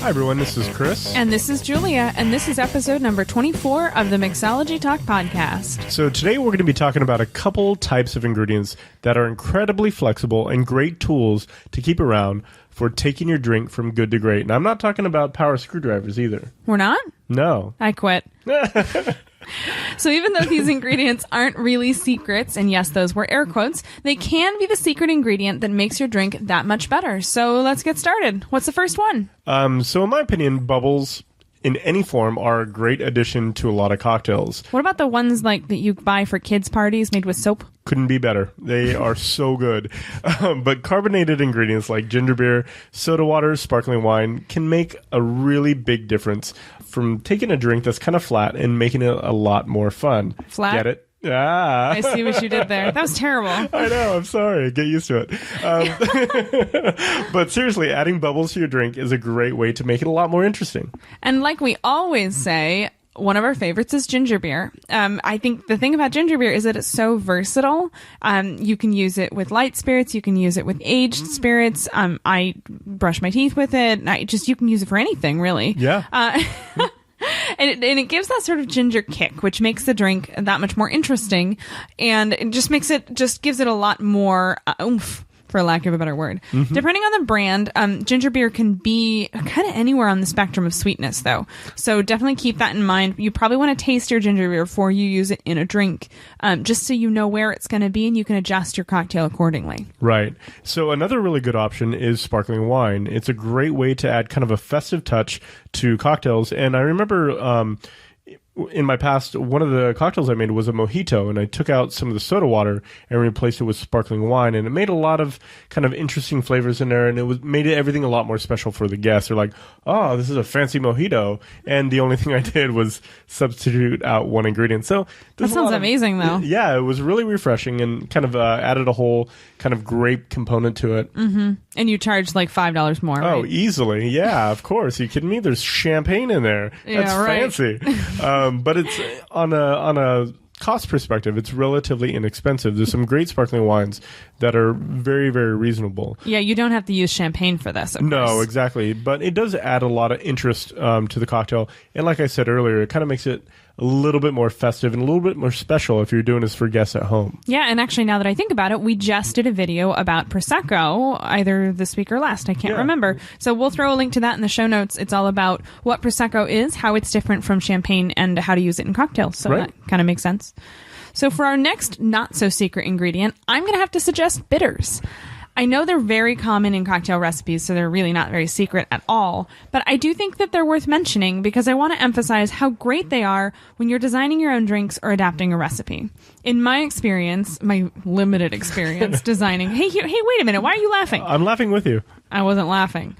Hi everyone, this is Chris. And this is Julia, and this is episode number 24 of the Mixology Talk podcast. So today we're going to be talking about a couple types of ingredients that are incredibly flexible and great tools to keep around for taking your drink from good to great. And I'm not talking about power screwdrivers either. We're not? No. I quit. So even though these ingredients aren't really secrets, and yes, those were air quotes, they can be the secret ingredient that makes your drink that much better. So let's get started. What's the first one? So in my opinion, bubbles in any form are a great addition to a lot of cocktails. What about the ones like that you buy for kids' parties made with soap? Couldn't be better. They are so good. But carbonated ingredients like ginger beer, soda water, sparkling wine can make a really big difference from taking a drink that's kind of flat and making it a lot more fun. Flat? Get it? Ah. I see what you did there. That was terrible. I know. I'm sorry. Get used to it. But seriously, adding bubbles to your drink is a great way to make it a lot more interesting. And like we always say, one of our favorites is ginger beer. I think the thing about ginger beer is that it's so versatile. You can use it with light spirits. You can use it with aged spirits. I brush my teeth with it. You can use it for anything, really. Yeah. And it gives that sort of ginger kick, which makes the drink that much more interesting. And it just gives it a lot more oomph, for lack of a better word. Mm-hmm. Depending on the brand, ginger beer can be kind of anywhere on the spectrum of sweetness, though. So definitely keep that in mind. You probably want to taste your ginger beer before you use it in a drink, just so you know where it's going to be and you can adjust your cocktail accordingly. Right. So another really good option is sparkling wine. It's a great way to add kind of a festive touch to cocktails. And I remember in my past, one of the cocktails I made was a mojito, and I took out some of the soda water and replaced it with sparkling wine, and it made a lot of kind of interesting flavors in there, and it made everything a lot more special for the guests. They're like, oh, this is a fancy mojito, and the only thing I did was substitute out one ingredient. So that sounds amazing, though. Yeah, it was really refreshing and kind of added a whole kind of grape component to it. Mm-hmm. And you charged like $5 more, right? Oh, easily. Yeah, of course. Are you kidding me? There's champagne in there. That's fancy. But it's on a cost perspective, it's relatively inexpensive. There's some great sparkling wines that are very, very reasonable. Yeah, you don't have to use champagne for this. No, course. Exactly. But it does add a lot of interest to the cocktail. And like I said earlier, it kind of makes it a little bit more festive and a little bit more special if you're doing this for guests at home. Yeah, and actually now that I think about it, we just did a video about Prosecco either this week or last. I can't remember. So we'll throw a link to that in the show notes. It's all about what Prosecco is, how it's different from champagne, and how to use it in cocktails. So that kind of makes sense. So for our next not-so-secret ingredient, I'm going to have to suggest bitters. I know they're very common in cocktail recipes, so they're really not very secret at all. But I do think that they're worth mentioning because I want to emphasize how great they are when you're designing your own drinks or adapting a recipe. In my experience, my limited experience designing... Hey, wait a minute. Why are you laughing? I'm laughing with you. I wasn't laughing.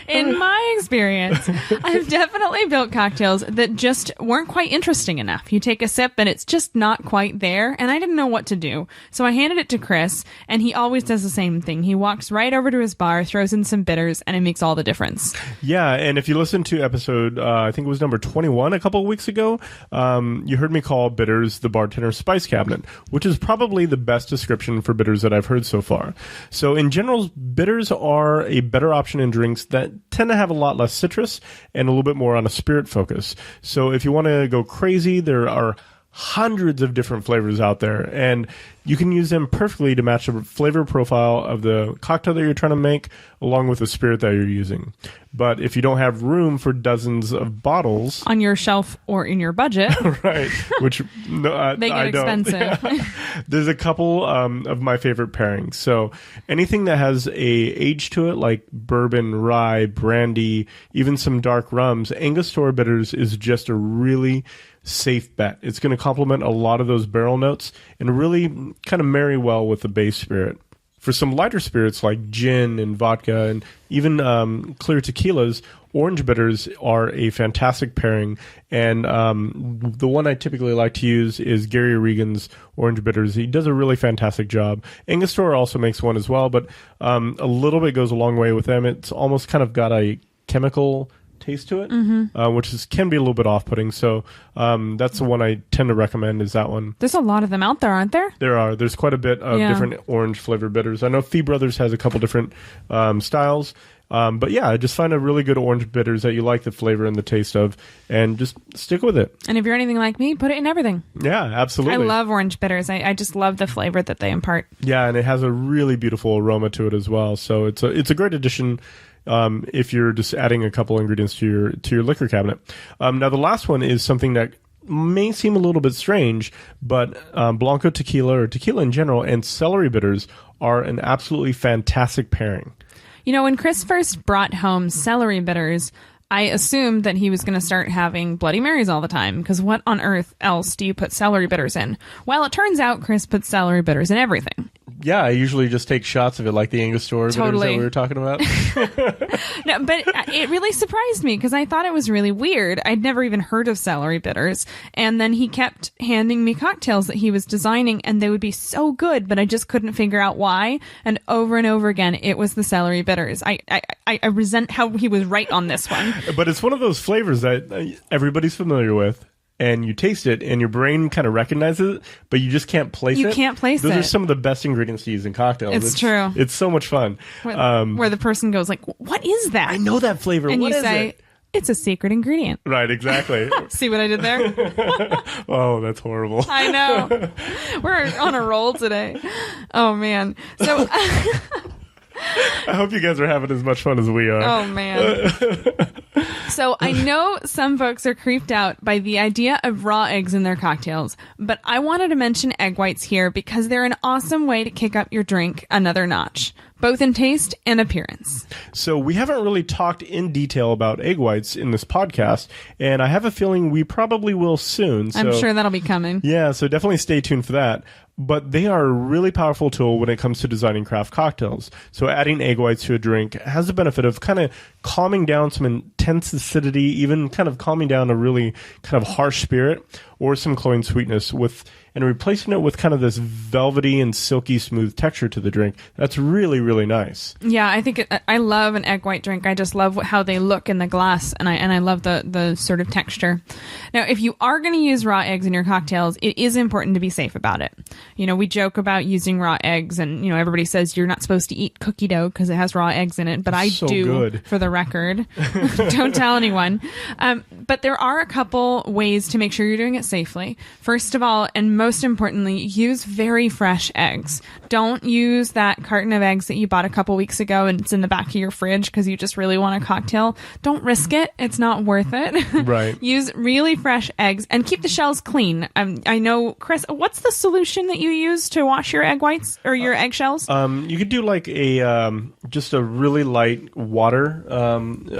In my experience, I've definitely built cocktails that just weren't quite interesting enough. You take a sip and it's just not quite there, and I didn't know what to do. So I handed it to Chris, and he always does the same thing. He walks right over to his bar, throws in some bitters, and it makes all the difference. Yeah, and if you listen to episode, I think it was number 21 a couple of weeks ago, you heard me call bitters the bartender's spice cabinet, which is probably the best description for bitters that I've heard so far. So in general, bitters are a better option in drinks that tend to have a lot less citrus and a little bit more on a spirit focus. So if you want to go crazy, there are hundreds of different flavors out there, and you can use them perfectly to match the flavor profile of the cocktail that you're trying to make along with the spirit that you're using. But if you don't have room for dozens of bottles on your shelf or in your budget, right, which they get expensive. Yeah. There's a couple of my favorite pairings. So anything that has a age to it, like bourbon, rye, brandy, even some dark rums, Angostura bitters is just a really safe bet. It's going to complement a lot of those barrel notes and really kind of marry well with the base spirit. For some lighter spirits like gin and vodka and even clear tequilas, orange bitters are a fantastic pairing. And the one I typically like to use is Gary Regan's orange bitters. He does a really fantastic job. Angostura also makes one as well, but a little bit goes a long way with them. It's almost kind of got a chemical taste to it, which can be a little bit off-putting. So that's the one I tend to recommend is that one. There's a lot of them out there, aren't there? There are. There's quite a bit of different orange flavored bitters. I know Fee Brothers has a couple different styles. But yeah, just find a really good orange bitters that you like the flavor and the taste of, and just stick with it. And if you're anything like me, put it in everything. Yeah, absolutely. I love orange bitters. I just love the flavor that they impart. Yeah, and it has a really beautiful aroma to it as well. So it's a great addition if you're just adding a couple ingredients to your liquor cabinet. Now the last one is something that may seem a little bit strange, but Blanco tequila or tequila in general and celery bitters are an absolutely fantastic pairing. You know, when Chris first brought home celery bitters, I assumed that he was going to start having Bloody Marys all the time, because what on earth else do you put celery bitters in? Well, it turns out Chris puts celery bitters in everything. Yeah, I usually just take shots of it like the Angostura bitters that we were talking about. No, but it really surprised me because I thought it was really weird. I'd never even heard of celery bitters. And then he kept handing me cocktails that he was designing, and they would be so good, but I just couldn't figure out why. And over again, it was the celery bitters. I resent how he was right on this one. But it's one of those flavors that everybody's familiar with. And you taste it, and your brain kind of recognizes it, but you just can't place it. You can't place it. Those are some of the best ingredients to use in cocktails. It's true. It's so much fun. Where the person goes like, "What is that?" I know that flavor. And what you is say, it? "It's a secret ingredient." Right, exactly. See what I did there? Oh, that's horrible. I know. We're on a roll today. Oh, man. So... I hope you guys are having as much fun as we are. Oh, man. So I know some folks are creeped out by the idea of raw eggs in their cocktails, but I wanted to mention egg whites here because they're an awesome way to kick up your drink another notch, both in taste and appearance. So we haven't really talked in detail about egg whites in this podcast, and I have a feeling we probably will soon. So, I'm sure that'll be coming. Yeah, so definitely stay tuned for that. But they are a really powerful tool when it comes to designing craft cocktails. So adding egg whites to a drink has the benefit of kind of calming down some intense acidity, even kind of calming down a really kind of harsh spirit or some cloying sweetness and replacing it with kind of this velvety and silky smooth texture to the drink. That's really, really nice. Yeah, I think I love an egg white drink. I just love how they look in the glass, and I love the sort of texture. Now, if you are going to use raw eggs in your cocktails, it is important to be safe about it. You know, we joke about using raw eggs, and, you know, everybody says you're not supposed to eat cookie dough because it has raw eggs in it, but I do, good. For the record. Don't tell anyone. But there are a couple ways to make sure you're doing it safely. First of all, and most importantly, use very fresh eggs. Don't use that carton of eggs that you bought a couple weeks ago and it's in the back of your fridge because you just really want a cocktail. Don't risk it. It's not worth it. Right. Use really fresh eggs and keep the shells clean. I know, Chris, what's the solution that you use to wash your egg whites or your eggshells? You could do like just a really light water.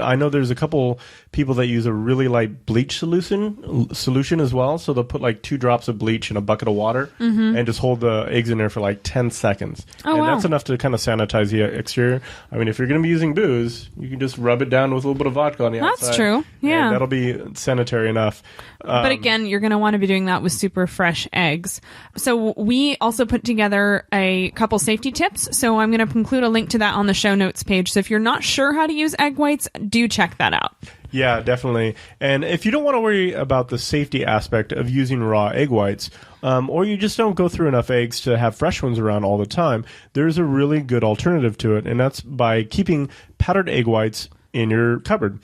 I know there's a couple people that use a really light bleach solution as well. So they'll put like 2 drops of bleach in a bucket of water and just hold the eggs in there for like 10 seconds. And that's enough to kind of sanitize the exterior. I mean, if you're going to be using booze, you can just rub it down with a little bit of vodka on the outside. That's true. Yeah. That'll be sanitary enough. But again, you're going to want to be doing that with super fresh eggs. So we also put together a couple safety tips. So I'm going to include a link to that on the show notes page. So if you're not sure how to use egg whites, do check that out. Yeah, definitely. And if you don't want to worry about the safety aspect of using raw egg whites, or you just don't go through enough eggs to have fresh ones around all the time, there's a really good alternative to it, and that's by keeping powdered egg whites in your cupboard.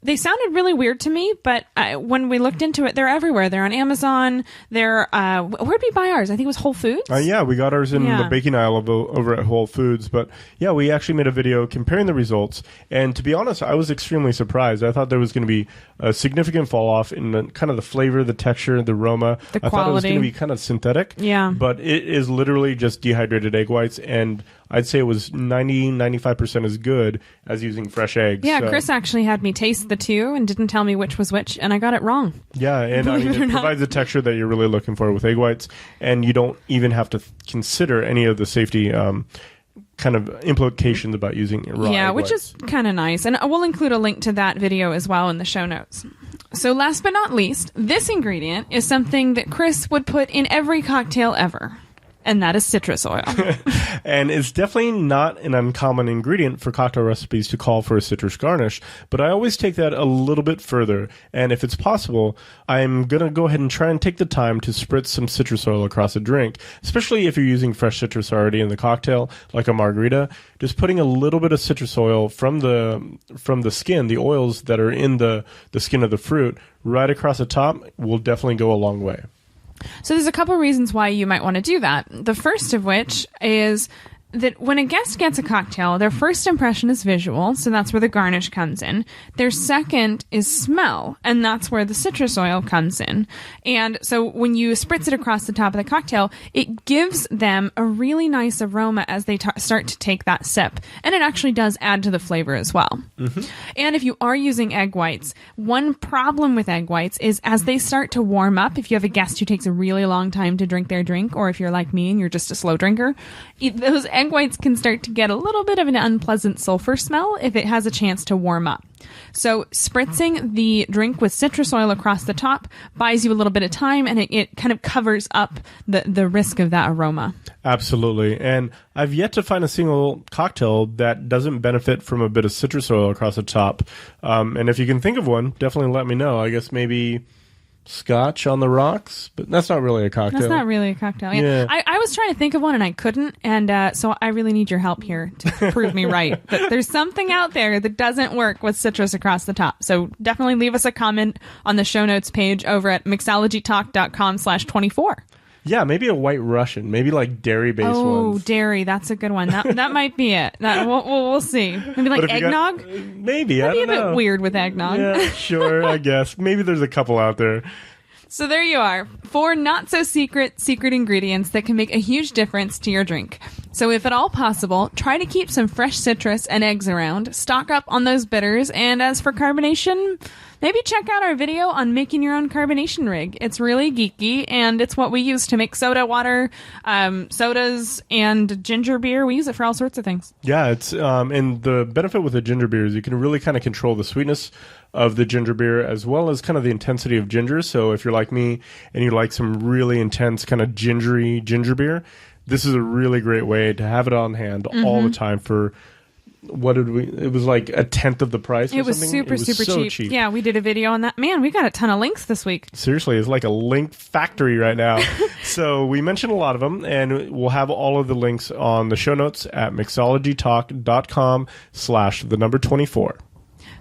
They sounded really weird to me, but when we looked into it, they're everywhere. They're on Amazon. They're where'd we buy ours? I think it was Whole Foods. Yeah, we got ours in the baking aisle over at Whole Foods. But yeah, we actually made a video comparing the results. And to be honest, I was extremely surprised. I thought there was going to be a significant fall off in the kind of the flavor, the texture, the aroma. The quality. I thought it was going to be kind of synthetic. Yeah. But it is literally just dehydrated egg whites, and I'd say it was 95% as good as using fresh eggs. Yeah, so. Chris actually had me taste the two and didn't tell me which was which, and I got it wrong. Yeah, and I mean, it provides the texture that you're really looking for with egg whites, and you don't even have to consider any of the safety kind of implications about using raw egg which whites. is kind of nice. And we'll include a link to that video as well in the show notes. So last but not least, this ingredient is something that Chris would put in every cocktail ever. and that is citrus oil. And it's definitely not an uncommon ingredient for cocktail recipes to call for a citrus garnish, but I always take that a little bit further. And if it's possible, I'm going to go ahead and try and take the time to spritz some citrus oil across a drink, especially if you're using fresh citrus already in the cocktail, like a margarita. Just putting a little bit of citrus oil from the skin, the oils that are in the skin of the fruit, right across the top will definitely go a long way. So there's a couple of reasons why you might want to do that. The first of which is that when a guest gets a cocktail, their first impression is visual, so that's where the garnish comes in. Their second is smell, and that's where the citrus oil comes in. And so when you spritz it across the top of the cocktail, it gives them a really nice aroma as they start to take that sip. And it actually does add to the flavor as well. Mm-hmm. And if you are using egg whites, one problem with egg whites is as they start to warm up, if you have a guest who takes a really long time to drink their drink, or if you're like me and you're just a slow drinker, those egg whites can start to get a little bit of an unpleasant sulfur smell if it has a chance to warm up. So spritzing the drink with citrus oil across the top buys you a little bit of time, and it kind of covers up the risk of that aroma. Absolutely. And I've yet to find a single cocktail that doesn't benefit from a bit of citrus oil across the top. And if you can think of one, definitely let me know. I guess maybe Scotch on the rocks, but that's not really a cocktail. That's not really a cocktail. Yeah. I was trying to think of one and I couldn't, and so I really need your help here to prove me right that there's something out there that doesn't work with citrus across the top. So definitely leave us a comment on the show notes page over at mixologytalk.com/24. Yeah, maybe a White Russian, maybe like dairy-based ones. Oh, dairy, that's a good one. That might be it. We'll see. Maybe like eggnog? Maybe, I don't know. That'd be a bit weird with eggnog. Yeah, sure, I guess. Maybe there's a couple out there. So there you are. 4 not-so-secret ingredients that can make a huge difference to your drink. So if at all possible, try to keep some fresh citrus and eggs around, stock up on those bitters, and as for carbonation, maybe check out our video on making your own carbonation rig. It's really geeky, and it's what we use to make soda water, sodas, and ginger beer. We use it for all sorts of things. Yeah, it's and the benefit with the ginger beer is you can really kind of control the sweetness of the ginger beer as well as kind of the intensity of ginger. So if you're like me and you like some really intense kind of gingery ginger beer, this is a really great way to have it on hand all the time for it was like a tenth of the price. It was super cheap. Yeah, we did a video on that. Man, we got a ton of links this week. Seriously, it's like a link factory right now. So we mentioned a lot of them, and we'll have all of the links on the show notes at mixologytalk.com/24.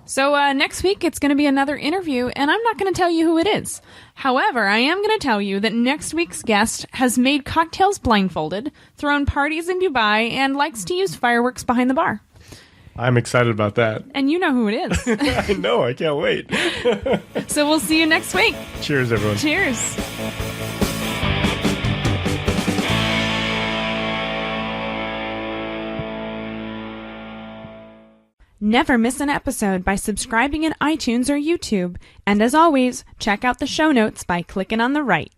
So next week, it's going to be another interview, and I'm not going to tell you who it is. However, I am going to tell you that next week's guest has made cocktails blindfolded, thrown parties in Dubai, and likes to use fireworks behind the bar. I'm excited about that. And you know who it is. I know. I can't wait. So we'll see you next week. Cheers, everyone. Cheers. Never miss an episode by subscribing in iTunes or YouTube. And as always, check out the show notes by clicking on the right.